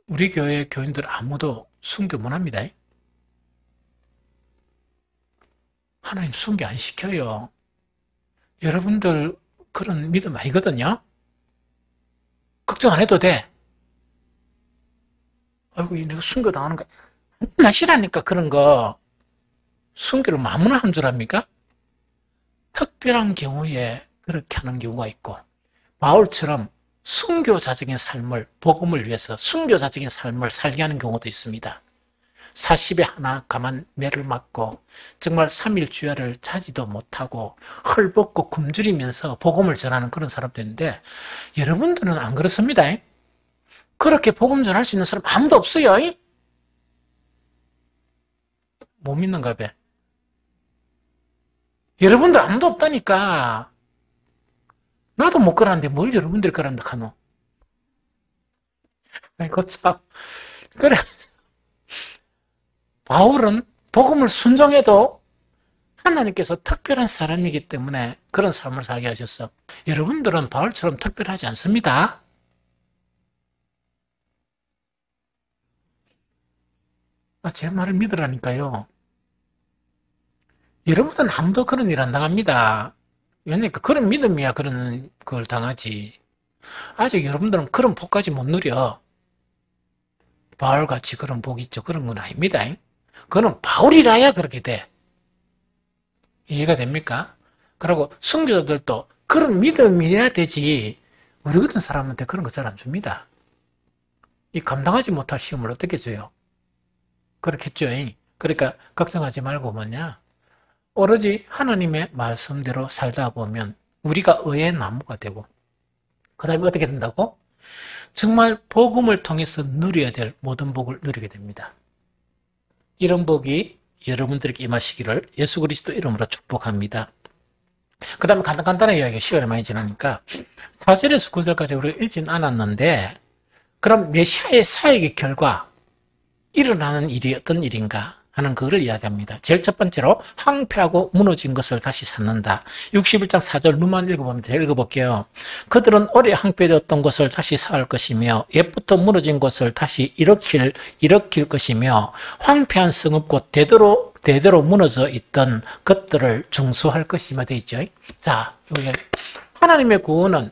우리 교회 교인들 아무도 순교 못 합니다. 하나님 순교 안 시켜요. 여러분들 그런 믿음 아니거든요. 걱정 안 해도 돼. 아이고 내가 순교 당하는 거 하시라니까. 그런 거 순교를 아무나 한 줄 압니까? 특별한 경우에 그렇게 하는 경우가 있고, 바울처럼 순교자적인 삶을, 복음을 위해서 순교자적인 삶을 살게 하는 경우도 있습니다. 40에 하나 가만 매를 맞고 정말 3일 주야를 자지도 못하고 헐벗고 굶주리면서 복음을 전하는 그런 사람도 있는데, 여러분들은 안 그렇습니다. 그렇게 복음 전할 수 있는 사람 아무도 없어요. 못 믿는가 봐. 여러분들 아무도 없다니까. 나도 못 그러는데 뭘 여러분들이 그런다 카노. 아이고 참. 그래. 바울은 복음을 순종해도 하나님께서 특별한 사람이기 때문에 그런 삶을 살게 하셨어. 여러분들은 바울처럼 특별하지 않습니다. 제 말을 믿으라니까요. 여러분들은 아무도 그런 일 안 당합니다. 왜냐니까 그런 믿음이야 그런 걸 당하지. 아직 여러분들은 그런 복까지 못 누려. 바울같이 그런 복이 있죠. 그런 건 아닙니다. 그거는 바울이라야 그렇게 돼. 이해가 됩니까? 그리고 순교자들도 그런 믿음이어야 되지. 우리 같은 사람한테 그런 거 잘 안 줍니다. 이 감당하지 못할 시험을 어떻게 줘요? 그렇겠죠. 그러니까 걱정하지 말고 뭐냐? 오로지 하나님의 말씀대로 살다 보면 우리가 의의 나무가 되고, 그 다음에 어떻게 된다고? 정말 복음을 통해서 누려야 될 모든 복을 누리게 됩니다. 이런 복이 여러분들에게 임하시기를 예수 그리스도 이름으로 축복합니다. 그 다음에 간단한 이야기, 시간이 많이 지나니까 4절에서 9절까지 우리가 읽진 않았는데, 그럼 메시아의 사역의 결과 일어나는 일이 어떤 일인가 하는 그거를 이야기합니다. 제일 첫 번째로 황폐하고 무너진 것을 다시 쌓는다. 61장 4절 누만 읽어보면 제가 읽어볼게요. 그들은 오래 황폐되었던 것을 다시 쌓을 것이며 옛부터 무너진 것을 다시 일으킬 것이며 황폐한 성읍 곧 대대로 무너져 있던 것들을 중수할 것이며 되어 있죠. 자, 여기 하나님의 구원은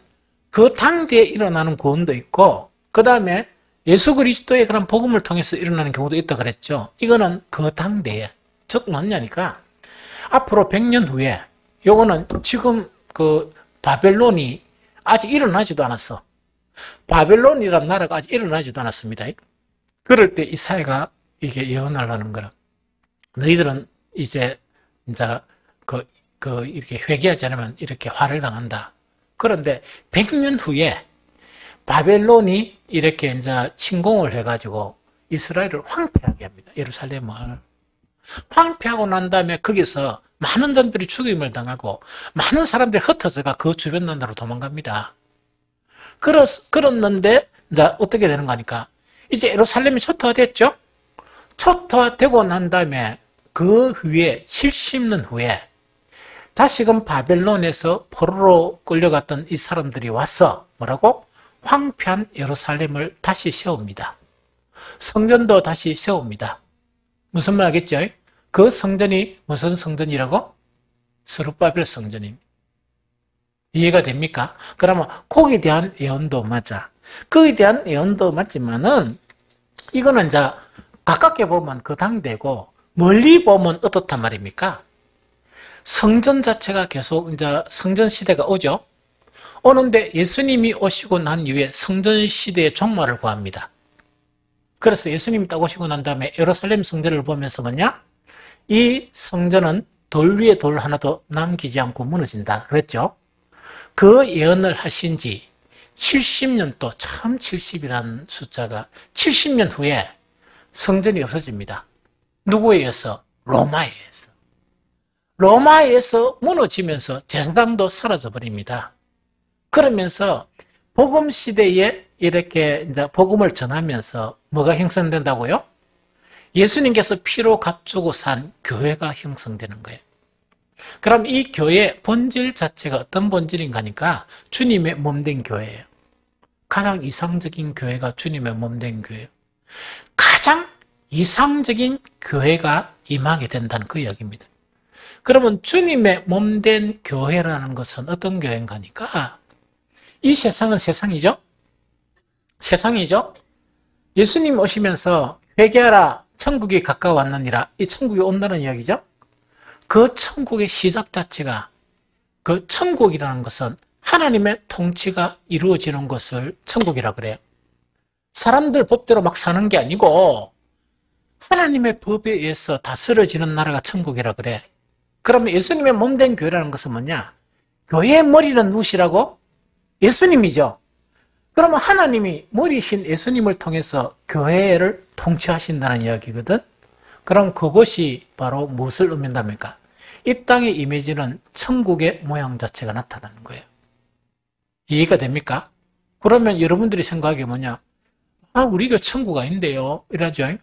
그 당대에 일어나는 구원도 있고, 그 다음에 예수 그리스도의 그런 복음을 통해서 일어나는 경우도 있다 그랬죠. 이거는 그 당대에, 즉 뭐냐니까 앞으로 100년 후에, 요거는 지금 그 바벨론이 아직 일어나지도 않았어. 바벨론이라는 나라가 아직 일어나지도 않았습니다. 그럴 때 이사야가 이게 예언을 하는 거라. 너희들은 이제 이렇게 회개하지 않으면 이렇게 화를 당한다. 그런데 100년 후에 바벨론이 이렇게 이제 침공을 해가지고 이스라엘을 황폐하게 합니다. 예루살렘을. 황폐하고 난 다음에 거기서 많은 사람들이 죽임을 당하고 많은 사람들이 흩어져가 그 주변 나라로 도망갑니다. 그랬는데 이제 어떻게 되는 거니까 이제 예루살렘이 초토화됐죠? 초토화되고 난 다음에 그 후에 70년 후에 다시금 바벨론에서 포로로 끌려갔던 이 사람들이 와서 뭐라고? 황폐한 예루살렘을 다시 세웁니다. 성전도 다시 세웁니다. 무슨 말 알겠죠? 그 성전이 무슨 성전이라고? 스룹바벨 성전입니다. 이해가 됩니까? 그러면 거기에 대한 예언도 맞아. 거기에 대한 예언도 맞지만은 이거는 이제 가깝게 보면 그 당대고 멀리 보면 어떻단 말입니까? 성전 자체가 계속 이제 성전 시대가 오죠. 오는데 예수님이 오시고 난 이후에 성전 시대의 종말을 구합니다. 그래서 예수님이 딱 오시고 난 다음에 예루살렘 성전을 보면서 뭐냐? 이 성전은 돌 위에 돌 하나도 남기지 않고 무너진다. 그랬죠? 그 예언을 하신 지 70년 또 참 70이라는 숫자가 70년 후에 성전이 없어집니다. 누구에 의해서? 로마에 의해서. 로마에 의해서 무너지면서 제사장도 사라져 버립니다. 그러면서 복음 시대에 이렇게 이제 복음을 전하면서 뭐가 형성된다고요? 예수님께서 피로 값주고 산 교회가 형성되는 거예요. 그럼 이 교회의 본질 자체가 어떤 본질인가 하니까 주님의 몸된 교회예요. 가장 이상적인 교회가 주님의 몸된 교회예요. 가장 이상적인 교회가 임하게 된다는 그 이야기입니다. 그러면 주님의 몸된 교회라는 것은 어떤 교회인가 하니까 이 세상은 세상이죠? 세상이죠? 예수님 오시면서 회개하라 천국이 가까웠느니라 이 천국이 온다는 이야기죠? 그 천국의 시작 자체가 그 천국이라는 것은 하나님의 통치가 이루어지는 것을 천국이라 그래요. 사람들 법대로 막 사는 게 아니고 하나님의 법에 의해서 다스려지는 나라가 천국이라 그래. 그러면 예수님의 몸된 교회라는 것은 뭐냐? 교회의 머리는 누구시라고? 예수님이죠. 그러면 하나님이 머리신 예수님을 통해서 교회를 통치하신다는 이야기거든. 그럼 그것이 바로 무엇을 의미한답니까? 이 땅에 임해지는 천국의 모양 자체가 나타나는 거예요. 이해가 됩니까? 그러면 여러분들이 생각하기에 뭐냐? 아, 우리가 천국 아닌데요. 이러죠.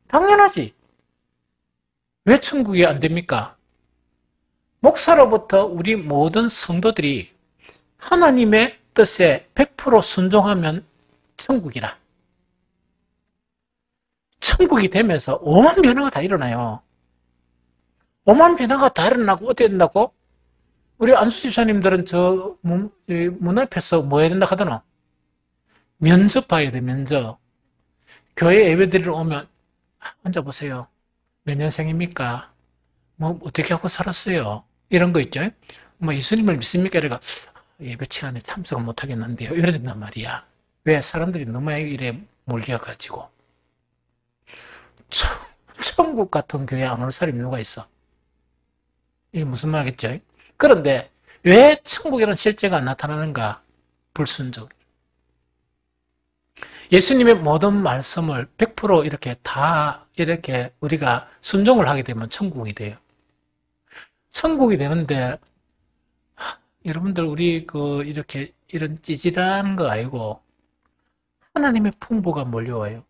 당연하지. 왜 천국이 안 됩니까? 목사로부터 우리 모든 성도들이 하나님의 뜻에 100% 순종하면 천국이라. 천국이 되면서 오만 변화가 다 일어나요. 오만 변화가 다 일어나고 어떻게 된다고? 우리 안수 집사님들은 저 문 앞에서 뭐 해야 된다 하더노? 면접 봐야 돼, 면접. 교회 예배드리러 오면 앉아보세요. 몇 년생입니까? 뭐 어떻게 하고 살았어요? 이런 거 있죠. 뭐 예수님을 믿습니까? 이래가 예배 시간에 참석을 못 하겠는데요. 이래 된단 말이야. 왜? 사람들이 너무 이래 몰려가지고. 천국 같은 교회 안 올 사람이 누가 있어? 이게 무슨 말이겠죠? 그런데 왜 천국이라는 실제가 안 나타나는가? 불순종. 예수님의 모든 말씀을 100% 이렇게 다 이렇게 우리가 순종을 하게 되면 천국이 돼요. 천국이 되는데 여러분들 우리 이렇게 이런 찌질한 거 아니고 하나님의 풍부가 몰려와요.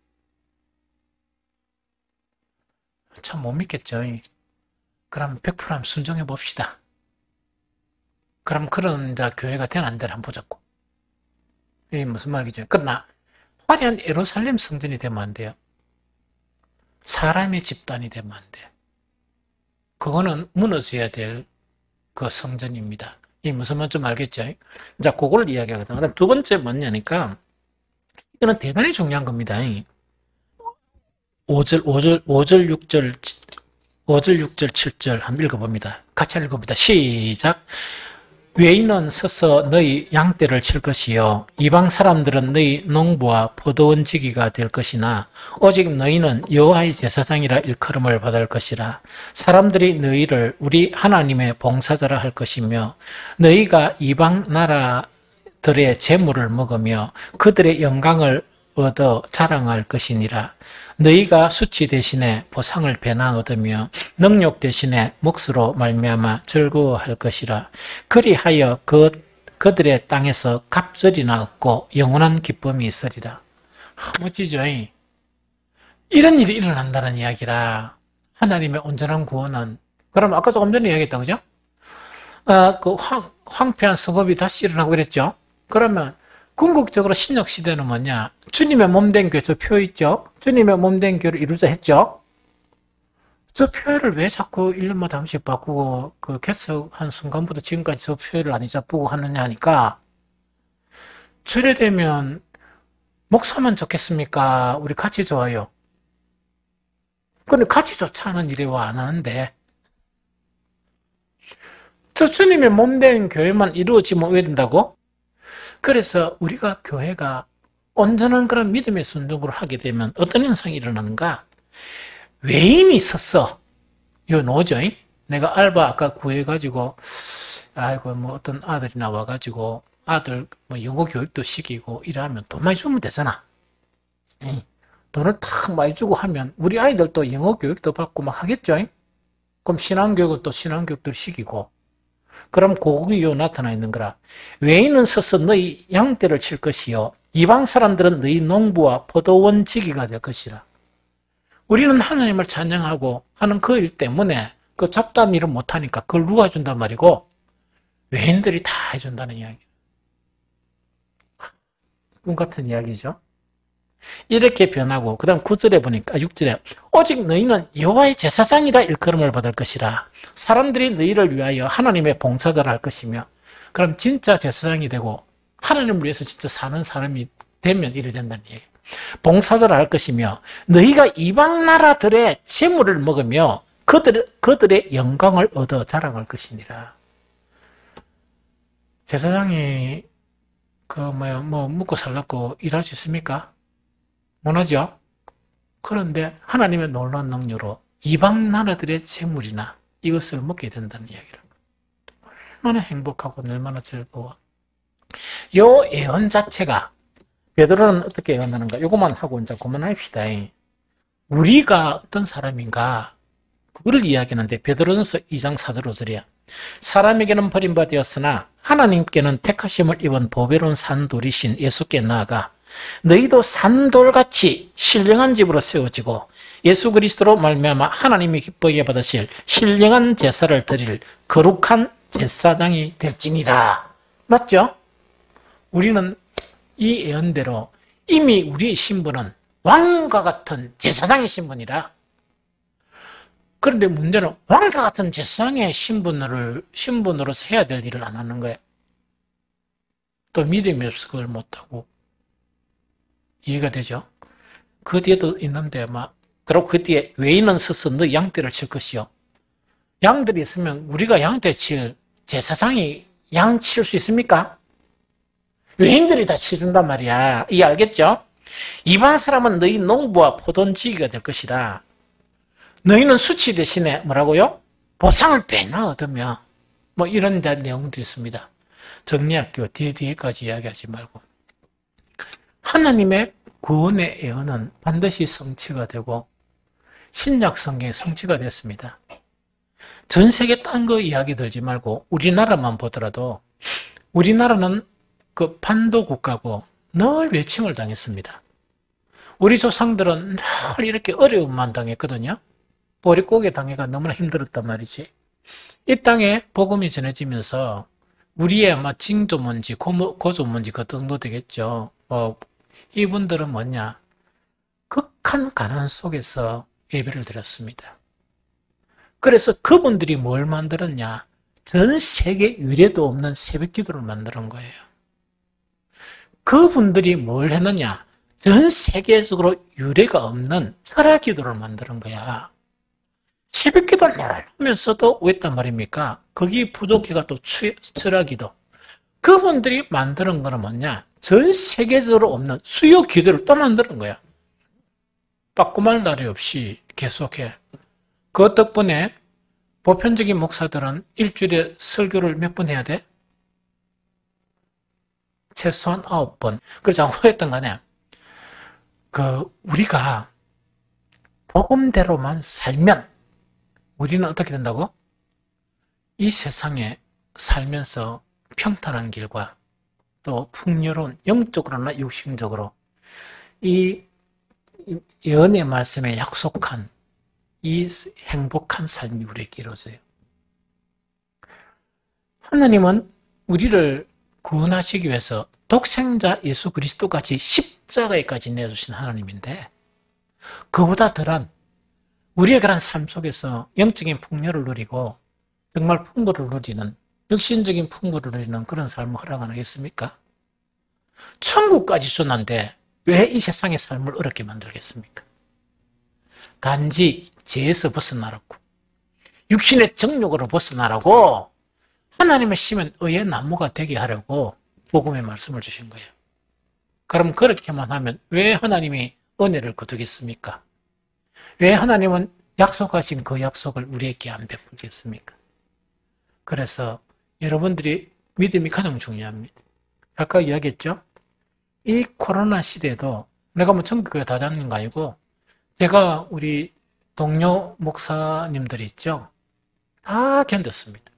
참 못 믿겠죠. 그럼 100% 한번 순종해 봅시다. 그럼 그런 교회가 되나 안 되나 한번 보자고. 이게 무슨 말이죠? 그러나 화려한 예루살렘 성전이 되면 안 돼요. 사람의 집단이 되면 안 돼. 그거는 무너져야 될 그 성전입니다. 이 무슨 말인지 좀 알겠죠? 자, 그걸 이야기하거든. 그다음 두 번째 뭐냐니까 이거는 대단히 중요한 겁니다. 5절, 6절, 7절 한번 읽어봅니다. 같이 읽어봅니다. 시작. 외인은 서서 너희 양떼를 칠 것이요 이방 사람들은 너희 농부와 포도원 지기가 될 것이나 오직 너희는 여호와의 제사장이라 일컬음을 받을 것이라. 사람들이 너희를 우리 하나님의 봉사자라 할 것이며 너희가 이방 나라들의 재물을 먹으며 그들의 영광을 얻어 자랑할 것이니라. 너희가 수치 대신에 보상을 배나 얻으며 능력 대신에 몫으로 말미암아 즐거워할 것이라. 그리하여 그들의 땅에서 갑절이나 얻고 영원한 기쁨이 있으리라. 멋지죠? 이런 일이 일어난다는 이야기라. 하나님의 온전한 구원은 그럼 아까 조금 전에 이야기했다, 그죠? 그 황폐한 성읍이 다시 일어나고 그랬죠? 그러면 궁극적으로 신약 시대는 뭐냐? 주님의 몸된 교회 저 표 있죠? 주님의 몸된 교회를 이루자 했죠? 저 표를 왜 자꾸 1년마다 한 번씩 바꾸고 그 개척한 순간부터 지금까지 저 표를 안 잡고 하느냐 하니까 주례되면 목사만 좋겠습니까? 우리 같이 좋아요. 근데 같이 좋지 않은 일이 와 안 하는데 저 주님의 몸된 교회만 이루어지면 왜 된다고? 그래서 우리가 교회가 온전한 그런 믿음의 순종을 하게 되면 어떤 현상이 일어나는가? 외인이 있었어. 요 노죠. 내가 알바 아까 구해가지고, 아이고, 뭐 어떤 아들이 나와가지고, 아들 뭐 영어 교육도 시키고 이러면 돈 많이 주면 되잖아. 돈을 탁 많이 주고 하면 우리 아이들도 영어 교육도 받고 막 하겠죠. 그럼 신앙교육은 또 신앙교육도 시키고. 그럼 거기요 나타나 있는 거라. 외인은 서서 너희 양떼를 칠 것이요 이방 사람들은 너희 농부와 포도원 지기가 될 것이라. 우리는 하나님을 찬양하고 하는 그 일 때문에 그 잡다한 일을 못하니까 그걸 누가 해준단 말이고 외인들이 다 해준다는 이야기. 꿈 같은 이야기죠. 이렇게 변하고 그 다음 9절에 보니까 6절에 오직 너희는 여호와의 제사장이라 일컬음을 받을 것이라. 사람들이 너희를 위하여 하나님의 봉사자라 할 것이며. 그럼 진짜 제사장이 되고 하나님을 위해서 진짜 사는 사람이 되면 이래 된다는 얘기예요. 봉사자라 할 것이며 너희가 이방 나라들의 재물을 먹으며 그들의 영광을 얻어 자랑할 것이니라. 제사장이 뭐 먹고 살라고 일할 수 있습니까? 못하죠? 그런데 하나님의 놀라운 능력으로 이방 나라들의 재물이나 이것을 먹게 된다는 이야기를. 얼마나 행복하고 얼마나 즐거워. 요 예언 자체가 베드로는 어떻게 예언하는가? 이것만 하고 이제 그만합시다. 우리가 어떤 사람인가? 그거를 이야기하는데 베드로전서 2장 4절 5절이야. 사람에게는 버림받았으나 하나님께는 택하심을 입은 보배로운 산돌이신 예수께 나아가 너희도 산돌같이 신령한 집으로 세워지고 예수 그리스도로 말미암아 하나님이 기쁘게 받으실 신령한 제사를 드릴 거룩한 제사장이 될지니라. 맞죠? 우리는 이 예언대로 이미 우리의 신분은 왕과 같은 제사장의 신분이라. 그런데 문제는 왕과 같은 제사장의 신분으로서 해야 될 일을 안 하는 거예요. 또 믿음이 없어 그걸 못하고. 이해가 되죠? 그 뒤에도 있는데 그리고 그 뒤에 외인은 서서 너 양떼를 칠 것이요. 양들이 있으면 우리가 양떼 칠 제사장이 양 칠 수 있습니까? 외인들이 다 치준단 말이야. 이해 알겠죠? 이방 사람은 너희 농부와 포도원지기가 될 것이라. 너희는 수치 대신에 뭐라고요? 보상을 배나 얻으며 이런 내용도 있습니다. 정리할게요. 뒤에까지 이야기하지 말고. 하나님의 구원의 예언은 반드시 성취가 되고 신약 성경에 성취가 됐습니다. 전 세계 딴 거 이야기 들지 말고 우리나라만 보더라도 우리나라는 그 반도 국가고 늘 외침을 당했습니다. 우리 조상들은 늘 이렇게 어려움만 당했거든요. 보릿고개 당해가 너무나 힘들었단 말이지. 이 땅에 복음이 전해지면서 우리의 아마 징조문지 고조문지 그 정도 되겠죠. 이분들은 뭐냐? 극한 가난 속에서 예배를 드렸습니다. 그래서 그분들이 뭘 만들었냐? 전 세계 유례도 없는 새벽 기도를 만드는 거예요. 그분들이 뭘 했느냐? 전 세계적으로 유례가 없는 철학 기도를 만드는 거야. 새벽 기도를 하면서도 왜 했단 말입니까? 거기 부족해가 또 철학 기도. 그분들이 만드는 거는 뭐냐? 전 세계적으로 없는 수요 기도를 또 만드는 거야. 빠꾸말 날이 없이 계속해. 그 덕분에 보편적인 목사들은 일주일에 설교를 몇 번 해야 돼? 최소한 9번. 그래서 후했던 거네. 우리가 복음대로만 살면 우리는 어떻게 된다고? 이 세상에 살면서 평탄한 길과 또 풍요로운 영적으로나 육신적으로 이 예언의 말씀에 약속한 이 행복한 삶이 우리에게 이루어져요. 하나님은 우리를 구원하시기 위해서 독생자 예수 그리스도까지 십자가에까지 내주신 하나님인데 그보다 덜한 우리의 그런 삶 속에서 영적인 풍요를 누리고 정말 풍부를 누리는 육신적인 풍부를 누리는 그런 삶을 허락 안 하겠습니까? 천국까지 주는데 왜 이 세상의 삶을 어렵게 만들겠습니까? 단지 죄에서 벗어나라고 육신의 정욕으로 벗어나라고 하나님의 심은 의의 나무가 되게 하려고 복음의 말씀을 주신 거예요. 그럼 그렇게만 하면 왜 하나님이 은혜를 거두겠습니까? 왜 하나님은 약속하신 그 약속을 우리에게 안 베풀겠습니까? 그래서 여러분들이 믿음이 가장 중요합니다. 아까 이야기했죠? 이 코로나 시대에도 내가 뭐 전국교회 다장인 거 아니고 제가 우리 동료 목사님들이 있죠? 다 견뎠습니다.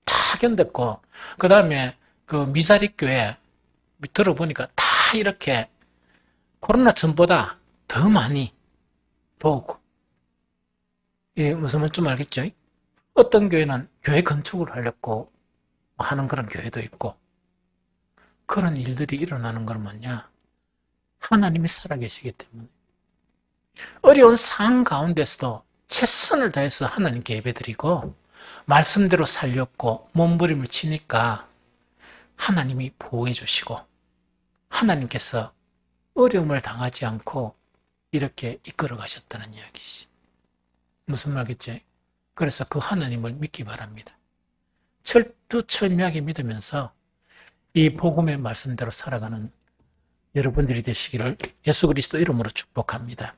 다 견뎠고 그 다음에 그 미사리 교회 들어보니까 다 이렇게 코로나 전보다 더 많이 도우고 무슨 말인지 좀 알겠죠? 어떤 교회는 교회 건축을 하려고 하는 그런 교회도 있고 그런 일들이 일어나는 건 뭐냐? 하나님이 살아계시기 때문에 어려운 상황 가운데서도 최선을 다해서 하나님께 예배드리고 말씀대로 살렸고 몸부림을 치니까 하나님이 보호해 주시고 하나님께서 어려움을 당하지 않고 이렇게 이끌어 가셨다는 이야기지. 무슨 말겠지? 그래서 그 하나님을 믿기 바랍니다. 철두철미하게 믿으면서 이 복음의 말씀대로 살아가는 여러분들이 되시기를 예수 그리스도 이름으로 축복합니다.